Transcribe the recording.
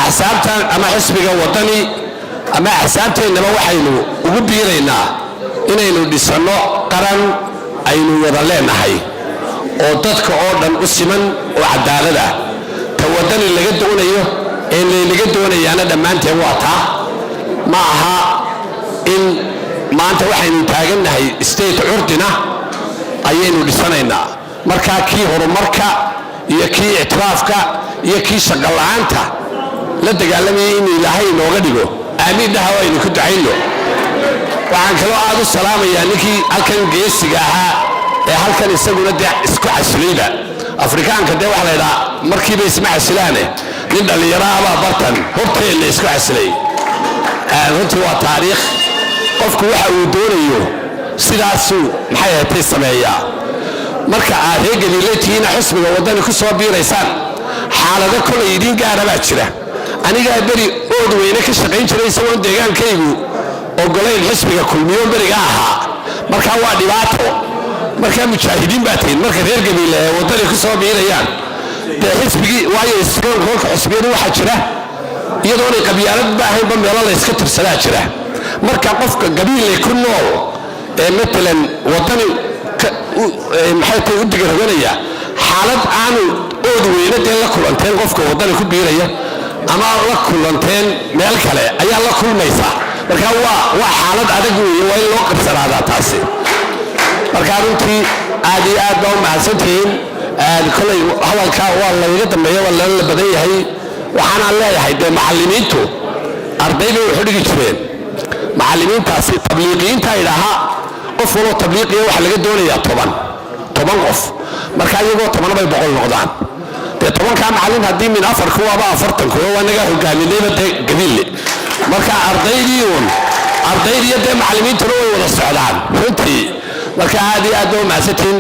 axsaabtan ama xisbiga wadani ama axsaabteennaba waxaynu ugu biiraynaa inaynu dhisano qaran aynu wada leenahay oo dadka oo dhan u siman oo cadaalad ah ta wadani laga doonayo ee laga doonayaana dhammaanteen waa taa ma aha in maanta waxaynu taagannahay state curdina ayaynu dhisanaynaa markaa kii horumarka iyo kii ictiraafka iyo kii shaqo la'aanta la dagaalamaya in ilaahay nooga dhigo aamiin dhaha waynu ku ducayno waxaan kaloo aad u salaamayaa ninkii halkan geesiga ahaa ee halkan isaguna dee isku xasilayba afrikaanka dee waxa la yidhaha markiiba isma xasilaane nin dhallinyaro abaa bartan horteenna isku xasilay runtii waa taariikh qofku waxa uu doonayo sidaasuu maxay ahaatay sameeyaa marka aad reer gabiiletihiina xisbiga wadani ku soo biiraysaan xaalado kolay idiin gaara baa jira anigaa beri ood weyne ka shaqayn jiray isagoon deegaankaygu ogolayn xisbiga kulmiyo beriga ahaa markaa waa dhibaato markaa mujaahidiin baa tihiin marka reer gabiile ee wadani ku soo biirayaan dee xisbigii waayo kolka xisbiyadu waxaa jira iyadoonay qabyaalad baahaynba meelo la yska tirsadaa jira marka qofka gabiile ku nool ee matalan wadani maxay tahay u digaraganaya xaalad aanu ood weyne dee la kulanteen qofka wadani ku biiraya ama la kulanteen meel kale ayaa la kulmaysa marka waa xaalad adag weeye waa in loo qabsanaadaa taasi marka runtii aad iyo aad baa u mahadsantihiin kolay hadalkaa waa layga dambeeya waa lala badan yahay waxaanaan leeyahay dee macallimiintu arday bay waxu dhigi jireen macallimiintaasi tabliiqiyiinta idhaaha qof waloo tabliiqiya waxa laga doonayaa toban qof marka iyagoo 10 bay 100 noqdaan dee 10kaa macallin haddii min 4 kuwaaba 40 kuwa waa naga hogaaminayba dee gabiille marka ardaydii dee macallimiintuna way wada socdaan runtii marka aad iyo aad baa u mahadsantihiin